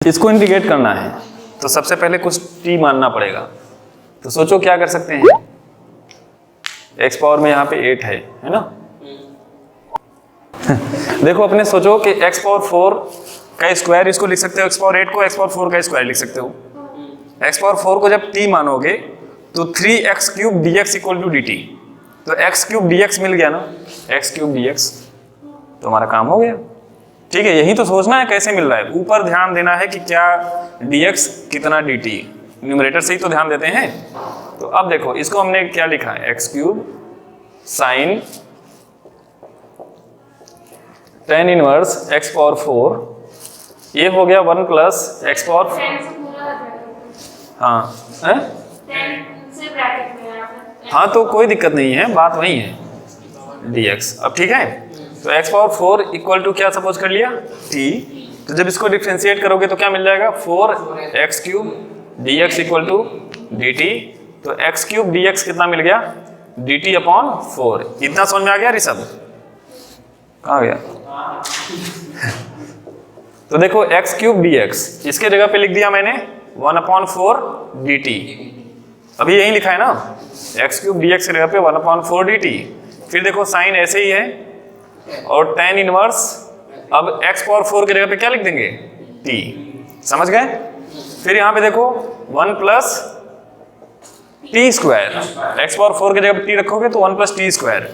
इसको इंटीग्रेट करना है तो सबसे पहले कुछ t मानना पड़ेगा। तो सोचो क्या कर सकते हैं। x पावर में यहाँ पे 8 है ना। देखो अपने सोचो कि x पावर 4 का स्क्वायर इसको लिख सकते हो, x पावर 8 को x पावर 4 का स्क्वायर लिख सकते हो। x पावर 4 को जब t मानोगे तो 3x cube dx equal to dt, तो x क्यूब dx मिल गया ना, x क्यूब dx, तो हमारा काम हो गया। ठीक है, यही तो सोचना है कैसे मिल रहा है। ऊपर ध्यान देना है कि क्या dx कितना dt, न्यूमरेटर से ही तो ध्यान देते हैं। तो अब देखो इसको हमने क्या लिखा है, x cube sign tan inverse x power 4, ये हो गया 1 प्लस x पावर, हाँ हाँ तो कोई दिक्कत नहीं है, बात वही है dx। अब ठीक है, तो x पावर 4 इक्वल टू क्या सपोज कर लिया t, तो जब इसको डिफरेंशिएट करोगे तो क्या मिल जाएगा 4x cube dx equal to dt, तो x क्यूब dx कितना मिल गया dt अपॉन 4। इतना समझ में आ गया ऋषभ, कहाँ गया? तो देखो x क्यूब dx इसके जगह पे लिख दिया मैंने 1 अपॉन 4 dt, अभी यही लिखा है ना, x क्यूब dx की जगह पे 1 अपॉन 4 dt। फिर देखो साइन ऐसे ही है और tan इनवर्स, अब x पावर 4 की जगह पे क्या लिख देंगे t, समझ गए। फिर यहाँ पे देखो 1 plus T square, x power 4 की जगह पे t रखोगे तो 1 प्लस टी स्क्वायर।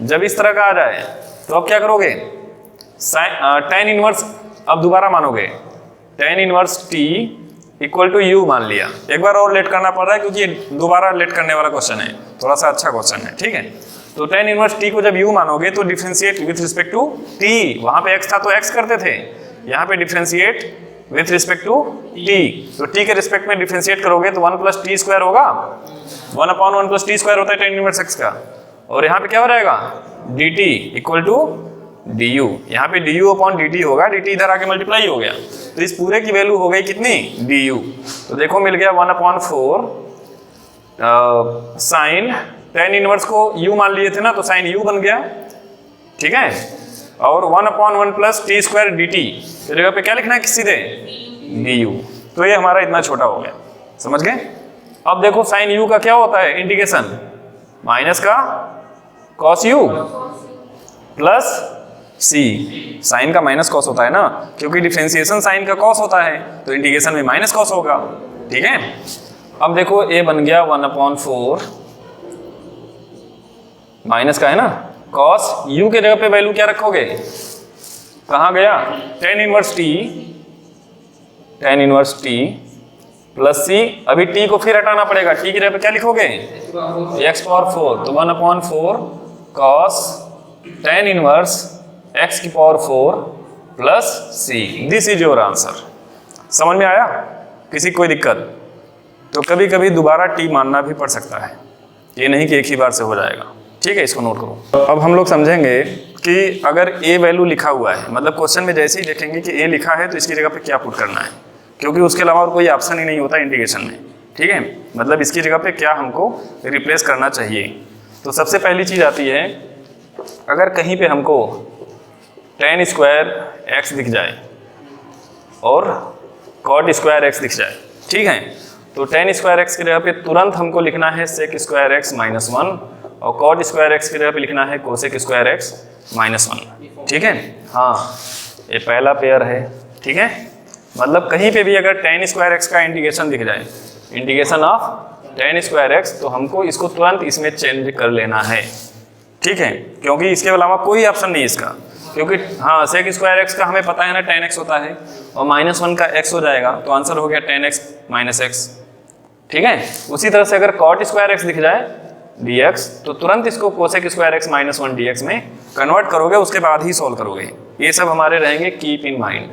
जब इस तरह का आ जाए तो अब क्या करोगे, tan इनवर्स अब दोबारा मानोगे, tan inverse t equal to u मान लिया। एक बार और लेट करना पड़ रहा है क्योंकि ये दोबारा लेट करने वाला क्वेश्चन है, थोड़ा सा अच्छा क्वेश्चन है। ठीक है, तो tan इनवर्स t को जब u मानोगे तो differentiate with respect to t, वहां पे x था तो x करते थे, यहाँ पे differentiate with respect to t, तो t के रिस्पेक्ट में डिफरेंशिएट करोगे तो 1 प्लस टी स्क्वायर होगा, 1 अपॉन 1 प्लस टी स्क्वायर होता है tan इनवर्स x का, और यहाँ पे क्या हो जाएगा dt इक्वल टू du, यहाँ पे du अपॉन dt होगा, dt इधर आके मल्टीप्लाई हो गया, तो इस पूरे की वैल्यू हो गई कितनी du। तो देखो मिल गया 1 अपॉन 4 साइन tan इनवर्स को u मान लिए थे ना, तो साइन u बन गया। ठीक है, और 1 upon 1 plus T square D T की जगह पे क्या लिखना है सीधे du, तो ये हमारा इतना छोटा हो गया, समझ गए। अब देखो साइन u का क्या होता है इंटीग्रेशन, माइनस का cos u plus c, sine का माइनस कॉस होता है ना, क्योंकि डिफरेंशिएशन साइन का कॉस होता है तो इंटीग्रेशन में माइनस कॉस होगा। ठीक है, अब देखो a बन गया 1 अपॉन 4 माइनस का है ना, कॉस u के जगह पे वैल्यू क्या रखोगे, कहाँ गया tan inverse t plus c, अभी t को फिर हटाना पड़ेगा, t की जगह पे क्या लिखोगे x पावर 4, तो 1 upon 4 cos tan inverse x की power 4 plus c, this is your answer. समझ में आया, किसी कोई दिक्कत? तो कभी कभी दोबारा t मानना भी पड़ सकता है, ये नहीं कि एक ही बार से हो जाएगा। ठीक है, इसको नोट करो। अब हम लोग समझेंगे कि अगर a वैल्यू लिखा हुआ है, मतलब क्वेश्चन में जैसे ही देखेंगे कि a लिखा है तो इसकी जगह पे क्या पुट करना है, क्योंकि उसके अलावा और कोई ऑप्शन ही नहीं होता इंटीग्रेशन में। ठीक है, मतलब इसकी जगह पे क्या हमको रिप्लेस करना चाहिए। तो सबसे पहली चीज़ आती है, अगर कहीं पे हमको tan स्क्वायर x दिख जाए और cot स्क्वायर x दिख जाए, ठीक है, तो tan स्क्वायर x की जगह पे तुरंत हमको लिखना है sec स्क्वायर x माइनस 1, और cot स्क्वायर x की जगह पे लिखना है cosec स्क्वायर x माइनस 1। ठीक है, हाँ ये पहला पेयर है। ठीक है, मतलब कहीं पे भी अगर tan स्क्वायर x का इंटीग्रेशन दिख जाए, integration of tan square x, तो हमको इसको तुरंत इसमें चेंज कर लेना है। ठीक है, क्योंकि इसके अलावा कोई ऑप्शन नहीं इसका, क्योंकि हाँ sec स्क्वायर x का हमें पता है ना tan x होता है, और माइनस 1 का x हो जाएगा, तो आंसर हो गया tan x माइनस x। ठीक है, उसी तरह से अगर cot स्क्वायर x दिख जाए dx, तो तुरंत इसको cosec square x minus 1 dx में कन्वर्ट करोगे, उसके बाद ही सॉल्व करोगे। ये सब हमारे रहेंगे कीप इन माइंड,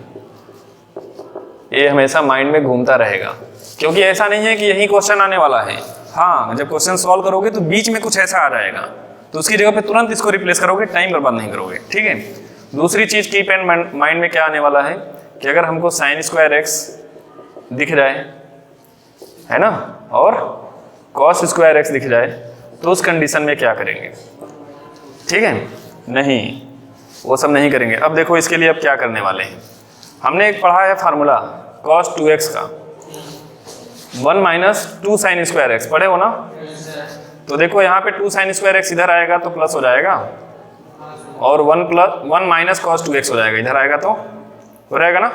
ये हमेशा माइंड में घूमता रहेगा, क्योंकि ऐसा नहीं है कि यही क्वेश्चन आने वाला है। हाँ, जब क्वेश्चन सॉल्व करोगे तो बीच में कुछ ऐसा आ जाएगा, तो उसकी जगह पे तुरंत इसको रिप्लेस करोगे, टाइम बर्बाद नहीं करोगे। ठीक है, दूसरी चीज कीप इन माइंड में क्या आने वाला है कि अगर हमको साइन स्क्वायर x दिख जाए, है ना, और कॉस स्क्वायर x दिख जाए, तो उस कंडीशन में क्या करेंगे। ठीक है, नहीं वो सब नहीं करेंगे। अब देखो इसके लिए अब क्या करने वाले हैं, हमने एक पढ़ा है फार्मूला cos 2x का 1 माइनस 2 साइन स्क्वायर एक्स, पढ़े हो ना? तो देखो यहाँ पे 2 साइन स्क्वायर एक्स इधर आएगा तो प्लस हो जाएगा, और 1 माइनस कॉस 2x हो जाएगा, इधर आएगा तो हो जाएगा ना।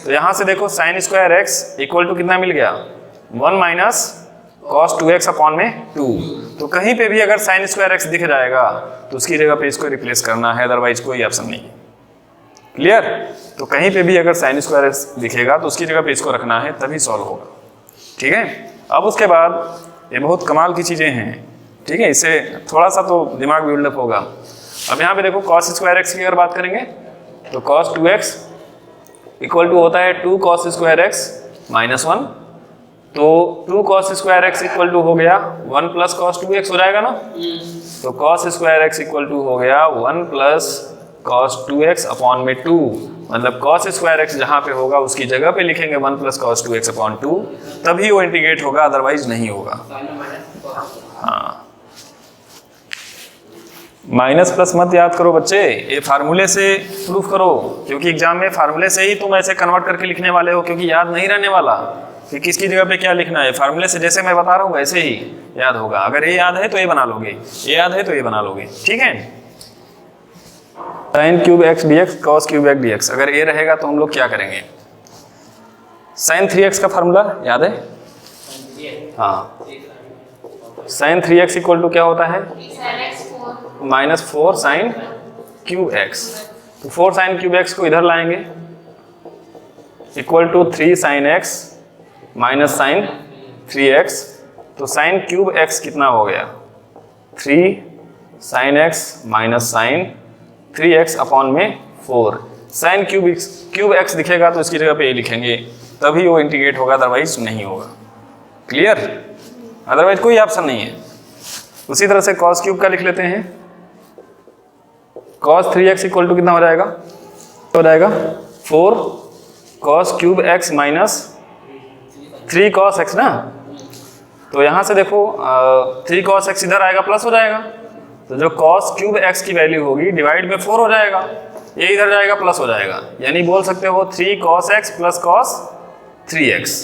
तो यहाँ से देखो sine square x equal to कितना मिल गया, 1 माइनस कॉस 2x अपॉन में 2। तो कहीं पे भी अगर साइन स्क्वायर एक्स दिख जाएगा तो उसकी जगह पे इसको रिप्लेस करना है, अदरवाइज कोई ऑप्शन नहीं है। क्लियर? तो कहीं पे भी अगर साइन स्क्वायर एक्स दिखेगा तो उसकी जगह पे इसको रखना है, तभी सॉल्व होगा। ठीक है, अब उसके बाद ये बहुत कमाल की चीज़ें हैं। ठीक है, इससे थोड़ा सा तो दिमाग बिल्डअप होगा। अब यहाँ पे देखो कॉस स्क्वायर एक्स की अगर बात करेंगे तो कॉस 2x इक्वल टू होता है 2 कॉस स्क्वायर एक्स माइनस 1। तो 2 cos square x equal to हो गया 1 प्लस कॉस 2x हो जाएगा ना। तो cos square x equal to हो गया 1 प्लस कॉस 2x अपॉन में 2। मतलब कॉस स्क्वायर एक्स जहाँ पे होगा उसकी जगह पे लिखेंगे 1 प्लस कॉस 2x अपॉन 2, तभी वो इंटीग्रेट होगा, अदरवाइज नहीं होगा। हाँ, माइनस प्लस मत याद करो बच्चे, ये फार्मूले से प्रूफ करो, क्योंकि एग्जाम में फार्मूले से ही तुम ऐसे कन्वर्ट करके लिखने वाले हो, क्योंकि याद नहीं रहने वाला कि किसकी जगह पे क्या लिखना है। फार्मूले से जैसे मैं बता रहा हूँ वैसे ही याद होगा। अगर ये याद है तो ये बना लोगे, ये याद है तो ये बना लोगे। ठीक है, sign cube x D x cos cube x D x, अगर ये रहेगा तो हम लोग क्या करेंगे, साइन 3x का फार्मूला याद है? हाँ, साइन 3x इक्वल टू क्या होता है, माइनस 4 साइन क्यूब एक्स। तो 4 साइन क्यूब एक्स को इधर लाएंगे equal to 3 sine x minus sine 3x। तो साइन क्यूब एक्स कितना हो गया, 3 sine x minus sine 3x upon में 4। साइन क्यूब एक्स दिखेगा तो इसकी जगह पे ये लिखेंगे, तभी वो इंटीग्रेट होगा, अदरवाइज नहीं होगा। क्लियर? अदरवाइज कोई ऑप्शन नहीं है। उसी तरह से कॉस क्यूब का लिख लेते हैं। कॉस 3x इक्वल टू कितना हो जाएगा, हो जाएगा 4 cos cube x minus 3 cos x ना। तो यहाँ से देखो 3 कॉस एक्स इधर आएगा प्लस हो जाएगा, तो जो कॉस क्यूब एक्स की वैल्यू होगी डिवाइड में 4 हो जाएगा, ये इधर जाएगा प्लस हो जाएगा, यानी बोल सकते हो 3 cos x plus cos 3x।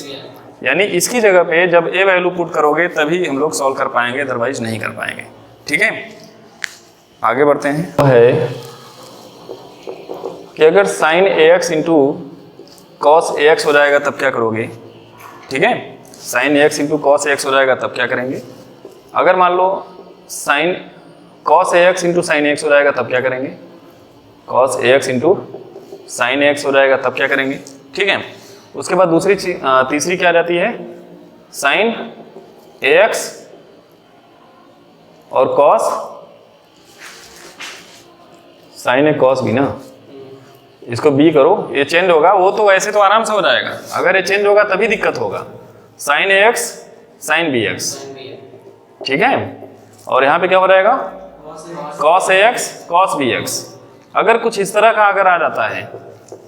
यानी इसकी जगह पे जब ए वैल्यू पुट करोगे तभी हम लोग सॉल्व कर पाएंगे, अदरवाइज नहीं कर पाएंगे। ठीक है, आगे बढ़ते हैं। तो है कि अगर sine ax into cos ax हो जाएगा तब क्या करोगे। ठीक है, sine ax into cos ax हो जाएगा तब क्या करेंगे। अगर मान लो sine cos ax into sine ax हो जाएगा तब क्या करेंगे, cos ax into sine ax हो जाएगा तब क्या करेंगे। ठीक है, उसके बाद तीसरी क्या जाती है, साइन ax और कॉस साइन ए कॉस बी ना, इसको बी करो, ये चेंज होगा, वो तो वैसे तो आराम से हो जाएगा, अगर ये चेंज होगा तभी दिक्कत होगा। साइन ए एक्स साइन बी एक्स। ठीक है, और यहाँ पे क्या हो जाएगा, cos A x cos B x. अगर कुछ इस तरह का अगर आ जाता है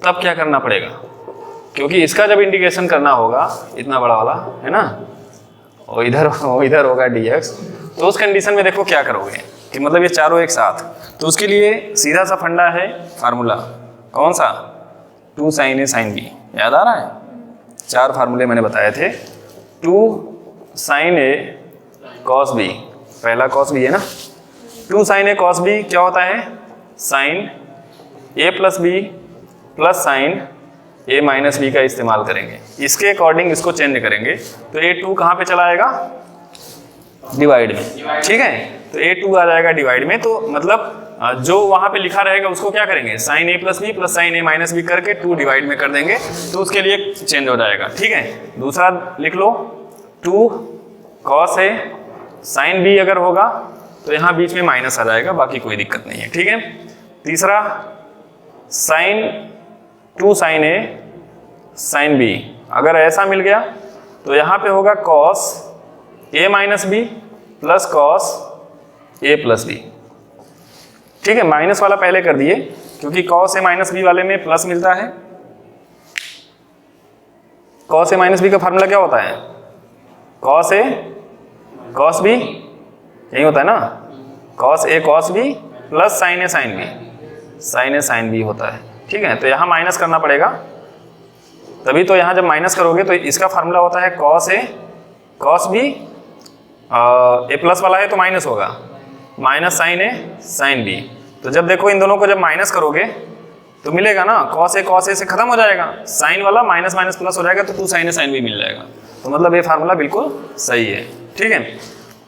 तब क्या करना पड़ेगा, क्योंकि इसका जब इंटीग्रेशन करना होगा इतना बड़ा वाला है ना, और इधर होगा डी एक्स, तो उस कंडीशन में देखो क्या करोगे कि मतलब ये चारों एक साथ। तो उसके लिए सीधा सा फंडा है फार्मूला, कौन सा, 2 साइन ए साइन बी, याद आ रहा है। 4 फार्मूले मैंने बताए थे। 2 साइन ए कॉस बी, पहला कॉस बी है ना, 2 साइन ए कॉस बी क्या होता है, साइन ए प्लस बी प्लस साइन ए माइनस बी का इस्तेमाल करेंगे, इसके अकॉर्डिंग इसको चेंज करेंगे। तो ए 2 कहाँ पे चला आएगा, डिवाइड में। ठीक है, तो a2 आ जाएगा डिवाइड में, तो मतलब जो वहां पे लिखा रहेगा उसको क्या करेंगे, साइन ए प्लस बी प्लस साइन ए माइनस बी करके 2 डिवाइड में कर देंगे, तो उसके लिए चेंज हो जाएगा। ठीक है, दूसरा लिख लो 2 कॉस ए साइन बी अगर होगा तो यहाँ बीच में माइनस आ जाएगा, बाकी कोई दिक्कत नहीं है। ठीक है, तीसरा साइन 2 साइन ए साइन बी, अगर ऐसा मिल गया तो यहाँ पे होगा cos A minus B plus cos A plus B. ठीक है, माइनस वाला पहले कर दिए क्योंकि कॉस ए माइनस बी वाले में प्लस मिलता है। कॉस ए माइनस बी का फार्मूला क्या होता है, कॉस ए कॉस बी, यही होता है ना, cos A cos B plus sign A sine B, sign A sine B होता है। ठीक है, तो यहाँ माइनस करना पड़ेगा, तभी तो यहाँ जब माइनस करोगे तो इसका फार्मूला होता है cos A cos B, A plus वाला है तो माइनस होगा, माइनस साइन ए साइन बी। तो जब देखो इन दोनों को जब माइनस करोगे तो मिलेगा ना कॉस ए से खत्म हो जाएगा, साइन वाला माइनस माइनस प्लस हो जाएगा तो 2 साइन ए साइन बी मिल जाएगा। तो मतलब ये फार्मूला बिल्कुल सही है, ठीक है।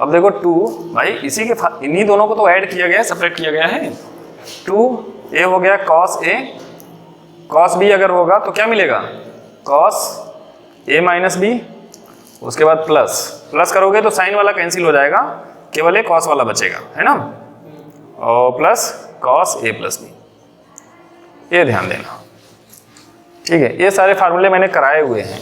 अब देखो 2 भाई इसी के इन्हीं दोनों को तो ऐड किया गया है, सेपरेट किया गया है। 2 ए हो गया कॉस ए, कॉस बी अगर होगा तो क्या मिलेगा कॉस ए माइनस बी, उसके बाद प्लस प्लस करोगे तो साइन वाला कैंसिल हो जाएगा, केवल एक कॉस वाला बचेगा, है ना, और plus cos A plus B, ये ध्यान देना, ठीक है। ये सारे फार्मूले मैंने कराए हुए हैं,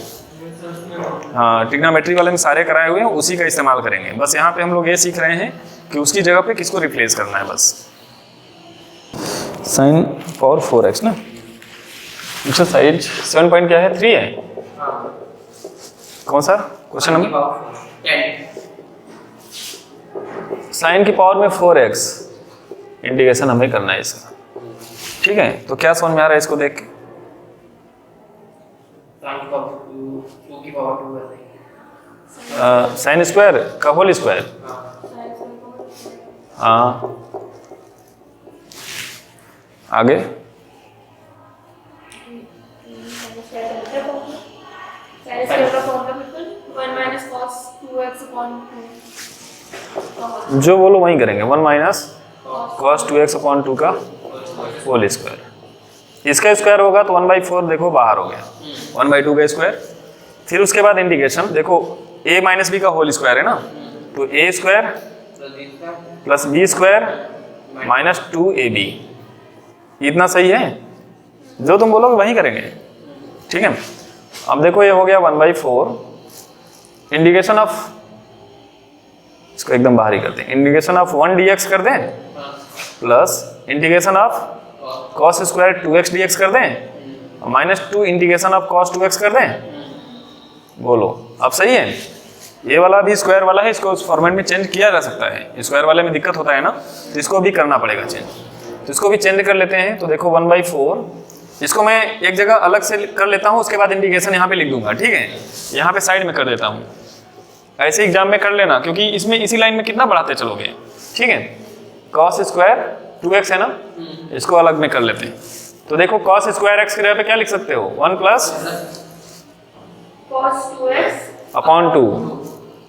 हाँ ट्रिग्नोमेट्री वाले में सारे कराए हुए हैं, उसी का इस्तेमाल करेंगे। बस यहाँ पे हम लोग ये सीख रहे हैं कि उसकी जगह पे किसको रिप्लेस करना है बस। साइन पावर 4x ना, एक्सरसाइज 7 पॉइंट क्या है 3 है, कौन सा क्वेश्चन नंबर, साइन की पावर में 4x इंटीग्रेशन हमें करना है इसका, ठीक है। तो क्या समझ में आ रहा है इसको देख के, साइन स्क्वायर का होल स्क्वायर, हाँ आगे जो बोलो वही करेंगे, 1 माइनस कॉस 2x अपॉन 2 का होल स्क्वायर। इसका स्क्वायर होगा तो 1/4 देखो बाहर हो गया, 1/2 का स्क्वायर। फिर उसके बाद इंटीग्रेशन देखो a माइनस बी का होल स्क्वायर है ना, तो a square plus b square minus 2ab, इतना सही है, जो तुम बोलोगे वही करेंगे, ठीक है। अब देखो ये हो गया 1/4, इंटीग्रेशन ऑफ, इसको एकदम बाहर ही करते हैं, इंटीग्रेशन ऑफ 1 dx कर दें plus integration of cos square 2x dx कर दें minus 2 integration of cos 2x कर दें, बोलो अब सही है। ये वाला भी स्क्वायर वाला है, इसको उस फॉर्मेट में चेंज किया जा सकता है, स्क्वायर वाले में दिक्कत होता है ना, तो इसको भी करना पड़ेगा चेंज, तो इसको भी चेंज कर लेते हैं। तो देखो 1/4, इसको मैं एक जगह अलग से कर लेता हूँ, उसके बाद इंटीग्रेशन यहाँ पे लिख दूंगा, ठीक है, यहाँ पे साइड में कर देता हूँ, ऐसे एग्जाम में कर लेना, क्योंकि इसमें इसी लाइन में कितना बढ़ाते चलोगे, ठीक है। कॉस स्क्वायर 2x है ना, इसको अलग में कर लेते हैं। तो देखो कॉस स्क्वायर x की जगह पे क्या लिख सकते हो, 1 प्लस cos 2x अपॉन 2।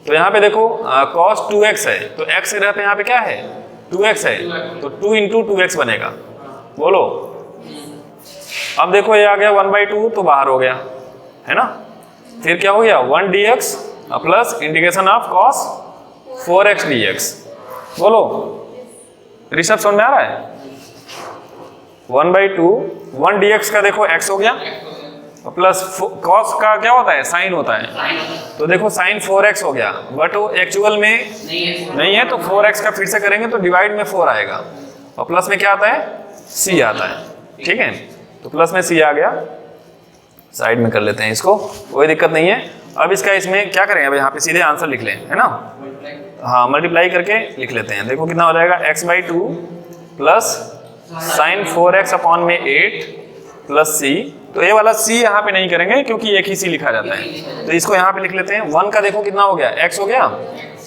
तो यहाँ पे देखो cos 2x है, तो x की जगह पे यहाँ पे क्या है 2x है, तो 2 × 2x बनेगा, बोलो। अब देखो ये आ गया 1/2 तो बाहर हो गया, है ना। फिर क्या हो गया 1 dx plus integration of cos 4x dx, बोलो ऋषभ समझ में आ रहा है। 1/2 1 dx का देखो x हो गया, प्लस cos का क्या होता है साइन होता है, तो देखो साइन 4x हो गया, बट वो एक्चुअल में नहीं है, तो 4x का फिर से करेंगे तो डिवाइड में 4 आएगा, और प्लस में क्या आता है c आता है, ठीक है। तो प्लस में c आ गया, साइड में कर लेते हैं इसको, कोई दिक्कत नहीं है। अब इसका इसमें क्या करेंगे, अब यहाँ पे सीधे आंसर लिख लें, है ना, हाँ मल्टीप्लाई करके लिख लेते हैं। देखो कितना हो जाएगा x/2 plus sign 4x upon में 8 प्लस c, तो ये वाला c यहाँ पे नहीं करेंगे क्योंकि एक ही c लिखा जाता है, तो इसको यहाँ पे लिख लेते हैं। 1 का देखो कितना हो गया x हो गया,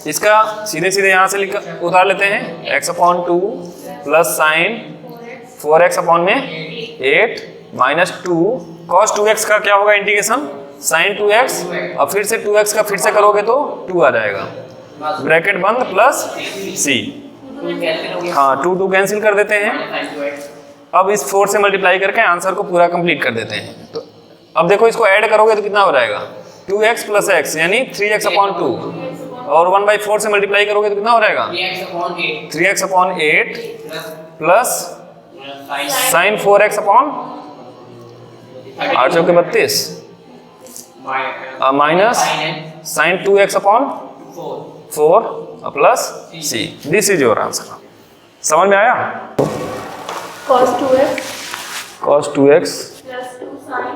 इसका सीधे सीधे यहाँ से उतार लेते हैं, x/2 plus sign 4x upon में 8 माइनस 2 cos 2x का क्या होगा इंटीग्रेशन साइन 2x, और फिर से 2x का फिर से करोगे तो 2 आ जाएगा, ब्रैकेट बंद प्लस c, हाँ 2 कैंसिल कर देते हैं। अब इस 4 से मल्टीप्लाई करके आंसर को पूरा कंप्लीट कर देते हैं। तो अब देखो इसको ऐड करोगे तो कितना हो जाएगा 2x प्लस x यानी 3x/2, और 1/4 से मल्टीप्लाई करोगे तो कितना हो जाएगा 3x/8 plus sign 4x upon 8 चौके 32 minus sine 2x/4 plus c, this is your answer. समझ में आया। cos 2x cos 2x plus 2 sin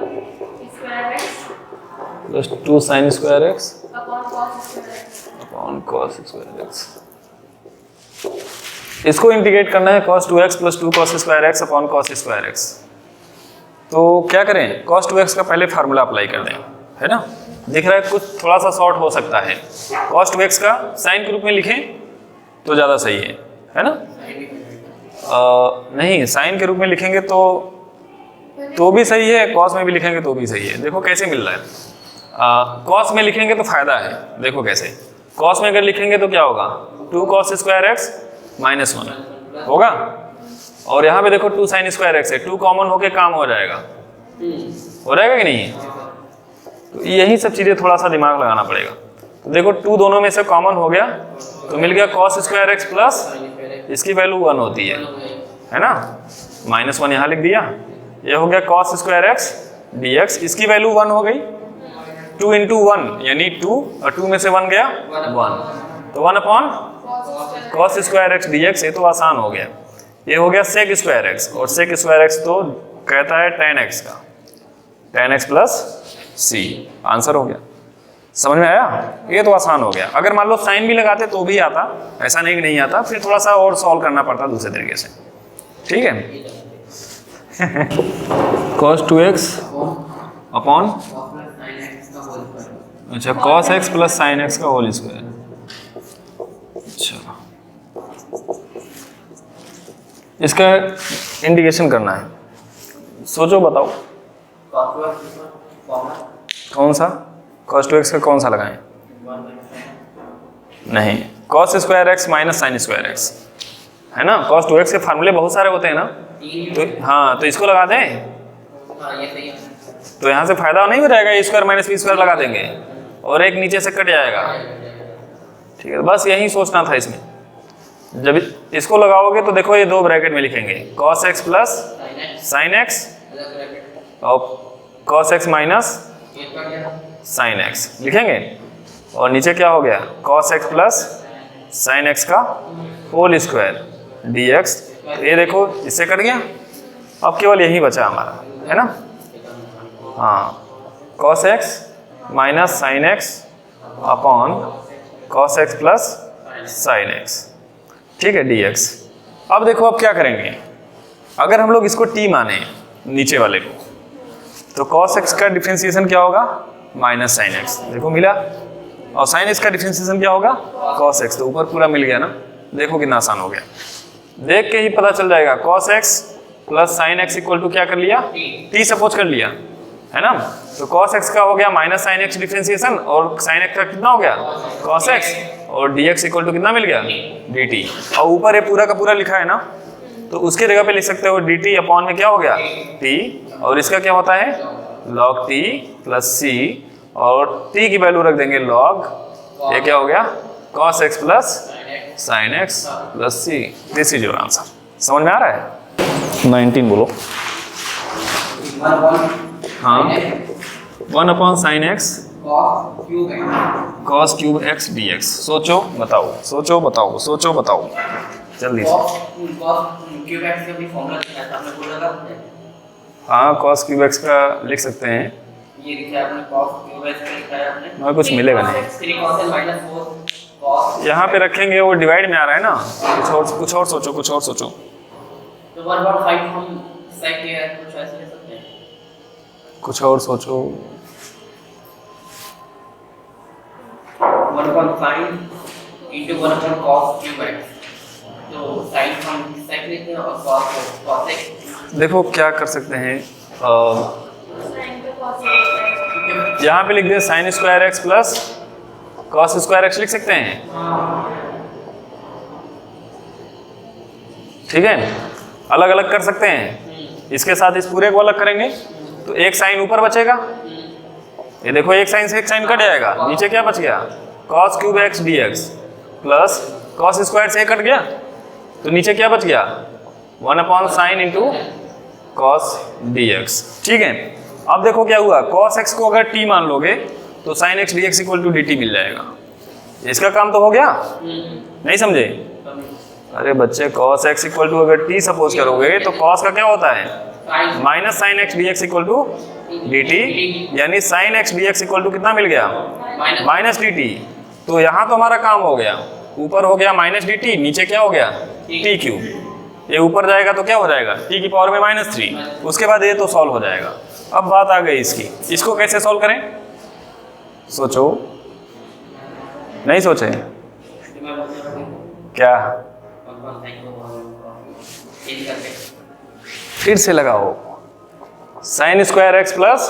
square x plus 2 sin square x upon cos square x। इसको इंटीग्रेट करना है cos 2x plus 2 cos square x upon cos square x। तो क्या करें, cos 2x का पहले फार्मूला अप्लाई कर दें, है ना। दिख रहा है कुछ थोड़ा सा शॉर्ट हो सकता है, cos 2x का साइन के रूप में लिखें तो ज़्यादा सही है ना। नहीं, साइन के रूप में लिखेंगे तो भी सही है, cos में भी लिखेंगे तो भी सही है। देखो कैसे मिल रहा है, cos में लिखेंगे तो फायदा है। देखो कैसे, cos में अगर लिखेंगे तो क्या होगा, 2 cos स्क्वायर x माइनस 1 होगा, और यहाँ पे देखो 2 sin स्क्वायर x है, 2 कॉमन होके काम हो जाएगा, हो जाएगा कि नहीं। तो यही सब चीज़ें थोड़ा सा दिमाग लगाना पड़ेगा। तो देखो 2 दोनों में से कॉमन हो गया तो मिल गया cos स्क्वायर x प्लस इसकी वैल्यू 1 होती है ना, -1 यहाँ लिख दिया। ये हो गया cos स्क्वायर x dx, इसकी वैल्यू 1 हो गई, 2 इंटू 1 यानी 2, और 2 में से 1 गया 1, तो 1 upon cos square x dx। ये तो आसान हो गया। ये हो गया sec स्क्वायर x, और sec स्क्वायर x तो कहता है tan x का, tan x plus c, answer हो गया। समझ में आया, ये तो आसान हो गया। अगर मान लो साइन भी लगाते तो भी आता, ऐसा नहीं कि नहीं आता, फिर थोड़ा सा और सॉल्व करना पड़ता दूसरे तरीके से, ठीक है। cos 2x अपॉन, अच्छा cos x plus sin x का होल स्क्वायर। अच्छा, इसका इंडिकेशन करना है, सोचो बताओ कौन सा, cos 2x का कौन सा लगाएं। नहीं, cos square x minus sine square x है ना। cos 2x के फार्मूले बहुत सारे होते हैं ना, तो हाँ, तो इसको लगा दें तो यहाँ से फायदा नहीं हो जाएगा, a square minus b square लगा देंगे और एक नीचे से कट जाएगा, ठीक है। बस यही सोचना था इसमें। जब इसको लगाओगे तो देखो ये 2 ब्रैकेट में लिखेंगे, cos x plus sin x और cos x minus sin x लिखेंगे, और नीचे क्या हो गया, cos x plus sin x का होल स्क्वायर dx। ये देखो इससे कट गया, अब केवल यही बचा हमारा, है ना। हाँ, cos x minus sin x upon cos x plus sin x, ठीक है, dx। अब देखो अब क्या करेंगे, अगर हम लोग इसको t माने नीचे वाले को, तो cos x का डिफरेंशिएशन क्या होगा, माइनस sin x, देखो मिला, और sin x का डिफरेंशिएशन क्या होगा, cos x, तो ऊपर पूरा मिल गया ना। देखो कितना आसान हो गया, देख के ही पता चल जाएगा। cos x plus sin x equal to क्या कर लिया, t सपोज कर लिया, है ना। तो cos x का हो गया माइनस sin x डिफरेंशिएशन, और sin x का कितना हो गया, cos x, और dx इक्वल टू कितना मिल गया, dt। और ऊपर ये पूरा का पूरा लिखा है ना, तो उसके जगह पे लिख सकते हो dt अपॉन में क्या हो गया, t, और इसका क्या होता है, log t प्लस c, और t की वैल्यू रख देंगे log, ये क्या हो गया, cos x plus sin x plus c। This is your answer. समझ में आ रहा है। 19 बोलो। हाँ, 1 upon sine x cos cube x dx। सोचो बताओ, सोचो बताओ, सोचो बताओ जल्दी से। हाँ, cos क्यूब x का लिख सकते हैं, ये लिखा है आपने, cos क्यूब x का लिखा है आपने, मगर कुछ मिलेगा नहीं। 3 cos n माइनस 4 cos, यहाँ पे रखेंगे वो डिवाइड में आ रहा है ना, कुछ और सोचो, कुछ और सोचो। तो 1/5 हम सेक के कुछ ऐसे ले सकते हैं, कुछ और सोचो। 1/5 into 1/cos क्यूब x, तो sin हम सेक लेते हैं और cos x। देखो क्या कर सकते हैं, यहाँ पे लिख दे sine square X plus cos square X लिख सकते हैं, ठीक है। अलग अलग कर सकते हैं, इसके साथ इस पूरे को अलग करेंगे तो एक साइन ऊपर बचेगा, ये देखो एक साइन से एक साइन कट जाएगा, नीचे क्या बच गया, cos cube x D x plus cos square से कट गया तो नीचे क्या बच गया, 1/sin into cos D x, ठीक है। अब देखो क्या हुआ, cos x को अगर t मान लोगे तो sin x dx equal to dt मिल जाएगा। इसका काम तो हो गया, नहीं समझे? अरे बच्चे cos x इक्वल टू अगर t सपोज करोगे तो cos का क्या होता है, minus sin x dx equal to dt, यानी sin x dx equal to कितना मिल गया, माइनस dt। तो यहाँ तो हमारा काम हो गया, ऊपर हो गया माइनस dt, नीचे क्या हो गया t क्यूब, ये ऊपर जाएगा तो क्या हो जाएगा, टी की पावर में -3, उसके बाद ये तो सॉल्व हो जाएगा। अब बात आ गई इसकी, इसको कैसे सॉल्व करें, सोचो, नहीं सोचे क्या, फिर से लगाओ sin square X plus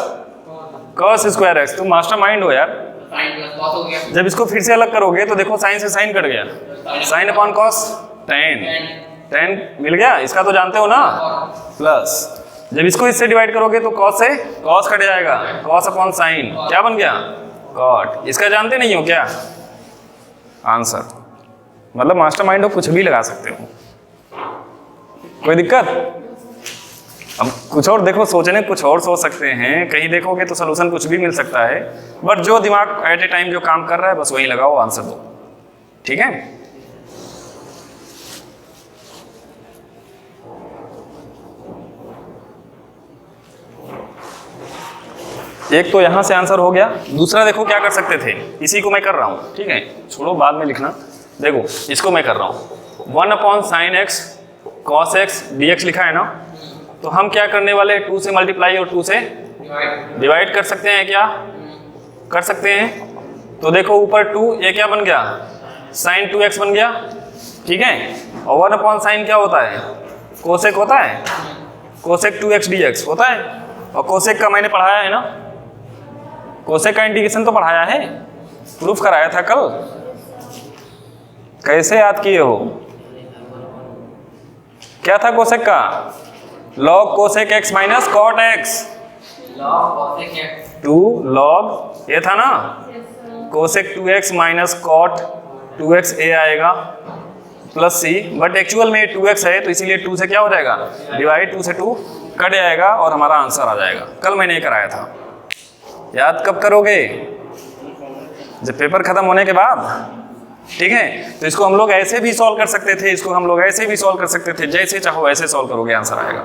cos square x. तुम मास्टर माइंड हो यार। साइन प्लस कॉस हो गया, जब इसको फिर से अलग करोगे तो देखो साइन से साइन कट गया, साइन अपॉन कॉस tan मिल गया, इसका तो जानते हो ना, प्लस जब इसको इससे डिवाइड करोगे तो cos से cos कट जाएगा, cos अपॉन साइन क्या बन गया, cot। इसका जानते नहीं हो क्या आंसर, मतलब मास्टर माइंड हो, कुछ भी लगा सकते हो, कोई दिक्कत। अब कुछ और देखो, सोचने कुछ और सोच सकते हैं, कहीं देखोगे तो सोल्यूशन कुछ भी मिल सकता है, बट जो दिमाग एट ए टाइम जो काम कर रहा है बस वही लगाओ, आंसर दो, ठीक है। एक तो यहां से आंसर हो गया, दूसरा देखो क्या कर सकते थे, इसी को मैं कर रहा हूं, ठीक है, छोड़ो बाद में लिखना। देखो इसको मैं कर रहा हूं, 1/sin x cos x dx लिखा है ना, तो हम क्या करने वाले, 2 से मल्टीप्लाई और 2 से डिवाइड कर सकते हैं क्या, कर सकते हैं। तो देखो ऊपर 2, ये क्या बन गया, sin 2x बन गया, ठीक है, और 1/sin क्या होता है, कोसेक होता है, कोसेक 2x dx होता है, और कोसेक का मैंने पढ़ाया है ना, कोसेक का इंटीग्रेशन तो पढ़ाया है, प्रूफ कराया था कल, कैसे याद किए हो, क्या था कोसेक का, log cosec x minus cot x, log cosec x 2 log ये था ना, cosec 2x minus cot 2x a आएगा प्लस c, बट एक्चुअल में 2x है तो इसीलिए 2 से क्या हो जाएगा डिवाइड, 2 से 2 कट जाएगा और हमारा आंसर आ जाएगा। कल मैंने ये कराया था, याद कब करोगे, जब पेपर खत्म होने के बाद, ठीक है। तो इसको हम लोग ऐसे भी सॉल्व कर सकते थे, इसको हम लोग ऐसे भी सॉल्व कर सकते थे, जैसे चाहो वैसे सॉल्व करोगे आंसर आएगा।